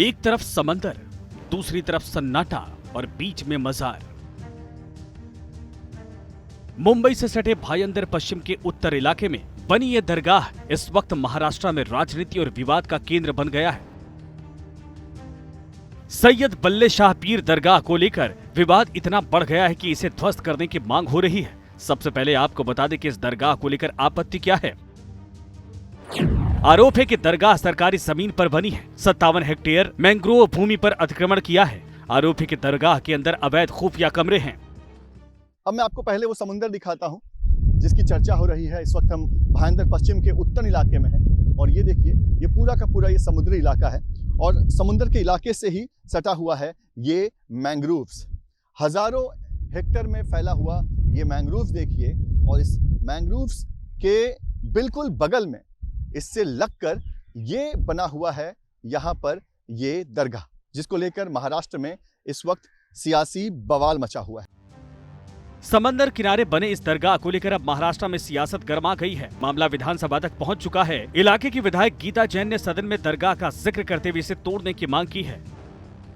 एक तरफ समंदर, दूसरी तरफ सन्नाटा और बीच में मजार। मुंबई से सटे भायंदर पश्चिम के उत्तर इलाके में बनी ये दरगाह इस वक्त महाराष्ट्र में राजनीति और विवाद का केंद्र बन गया है। सैयद बल्ले शाह पीर दरगाह को लेकर विवाद इतना बढ़ गया है कि इसे ध्वस्त करने की मांग हो रही है। सबसे पहले आपको बता दें कि इस दरगाह को लेकर आपत्ति क्या है। आरोप है कि दरगाह सरकारी जमीन पर बनी है। 57 हेक्टेयर मैंग्रोव भूमि पर अतिक्रमण किया है। आरोप है कि दरगाह के अंदर अवैध खुफिया कमरे हैं। अब मैं आपको पहले वो समुंदर दिखाता हूँ जिसकी चर्चा हो रही है। इस वक्त हम भायंदर पश्चिम के उत्तर इलाके में हैं और ये देखिए, ये पूरा का पूरा ये समुद्री इलाका है और समुद्र के इलाके से ही सटा हुआ है ये मैंग्रोव्स। हजारों हेक्टेयर में फैला हुआ ये मैंग्रोव्स देखिए, और इस मैंग्रोव्स के बिल्कुल बगल में इससे लगकर ये बना हुआ है यहाँ पर ये दरगाह, जिसको लेकर महाराष्ट्र में इस वक्त सियासी बवाल मचा हुआ है। समंदर किनारे बने इस दरगाह को लेकर अब महाराष्ट्र में सियासत गर्मा गई है। मामला विधानसभा तक पहुंच चुका है। इलाके की विधायक गीता जैन ने सदन में दरगाह का जिक्र करते हुए इसे तोड़ने की मांग की है।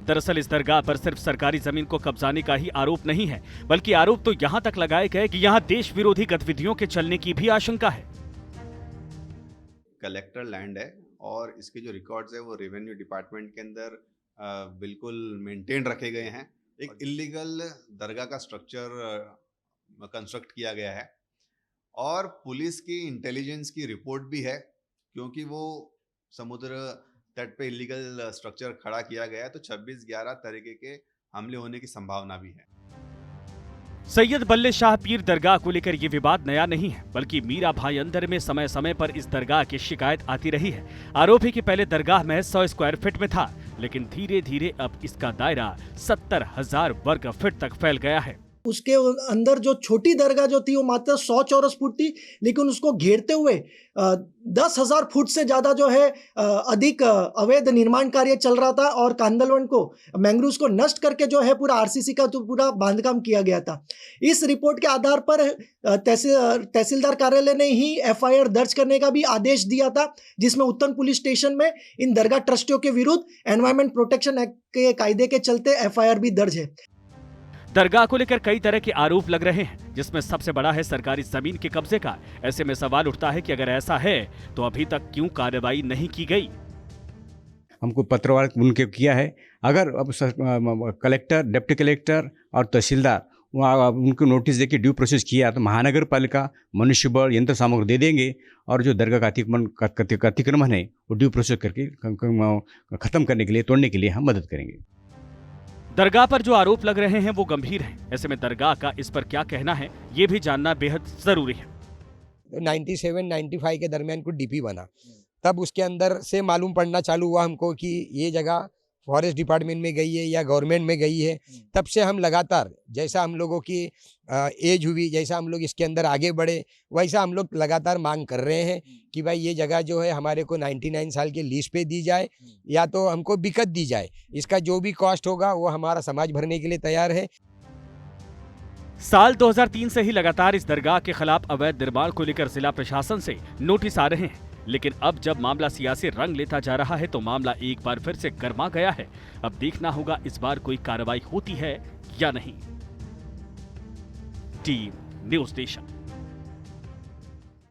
दरअसल इस दरगाह पर सिर्फ सरकारी जमीन को कब्जाने का ही आरोप नहीं है, बल्कि आरोप तो यहाँ तक लगाए गए कि यहाँ देश विरोधी गतिविधियों के चलने की भी आशंका है। कलेक्टर लैंड है और इसके जो रिकॉर्ड्स है वो रेवेन्यू डिपार्टमेंट के अंदर बिल्कुल मेंटेन रखे गए हैं। एक इलीगल दरगाह का स्ट्रक्चर कंस्ट्रक्ट किया गया है और पुलिस की इंटेलिजेंस की रिपोर्ट भी है, क्योंकि वो समुद्र तट पे इलीगल स्ट्रक्चर खड़ा किया गया है, तो 26/11 तरीके के हमले होने की संभावना भी है। सैयद बल्ले शाह पीर दरगाह को लेकर ये विवाद नया नहीं है, बल्कि मीरा भायंदर में समय समय पर इस दरगाह की शिकायत आती रही है। आरोप है कि पहले दरगाह महज 100 स्क्वायर फीट में था, लेकिन धीरे धीरे अब इसका दायरा 70,000 वर्ग फीट तक फैल गया है। उसके अंदर जो छोटी दरगाह जो थी वो मात्र 100 चौरस फुट थी, लेकिन उसको घेरते हुए 10,000 फुट से ज्यादा जो है अधिक अवैध निर्माण कार्य चल रहा था और कांदलवन को मैंग्रोव्स को नष्ट करके जो है पूरा आरसीसी का तो पूरा बांधकाम किया गया था। इस रिपोर्ट के आधार पर तहसीलदार कार्यालय ने ही एफआईआर दर्ज करने का भी आदेश दिया था, जिसमें उत्तन पुलिस स्टेशन में इन दरगाह ट्रस्टियों के विरुद्ध एनवायरमेंट प्रोटेक्शन एक्ट के कायदे के चलते एफआईआर भी दर्ज है। दरगाह को लेकर कई तरह के आरोप लग रहे हैं, जिसमें सबसे बड़ा है सरकारी जमीन के कब्जे का। ऐसे में सवाल उठता है कि अगर ऐसा है तो अभी तक क्यों कार्रवाई नहीं की गई। हमको पत्रवार उनके किया है। अगर अब कलेक्टर, डिप्टी कलेक्टर और तहसीलदार उनको नोटिस देके ड्यू प्रोसेस किया तो महानगर पालिका मनुष्यबल यंत्र सामग्री दे देंगे और जो दरगाह का अतिक्रमण है वो ड्यू प्रोसेस करके खत्म करने के लिए, तोड़ने के लिए हम मदद करेंगे। दरगाह पर जो आरोप लग रहे हैं वो गंभीर हैं। ऐसे में दरगाह का इस पर क्या कहना है, ये भी जानना बेहद जरूरी है। 97-95 के दरमियान कुछ डीपी बना, तब उसके अंदर से मालूम पड़ना चालू हुआ हमको कि ये जगह फॉरेस्ट डिपार्टमेंट में गई है या गवर्नमेंट में गई है। तब से हम लगातार, जैसा हम लोगों की एज हुई, जैसा हम लोग इसके अंदर आगे बढ़े, वैसा हम लोग लगातार मांग कर रहे हैं कि भाई ये जगह जो है हमारे को 99 साल के लीज पे दी जाए या तो हमको बिकत दी जाए। इसका जो भी कॉस्ट होगा वो हमारा समाज भरने के लिए तैयार है। साल 2003 से ही लगातार इस दरगाह के खिलाफ अवैध निर्माण को लेकर जिला प्रशासन से नोटिस आ रहे हैं, लेकिन अब जब मामला सियासी रंग लेता जा रहा है तो मामला एक बार फिर से गर्मा गया है। अब देखना होगा इस बार कोई कार्रवाई होती है या नहीं। Team news nation.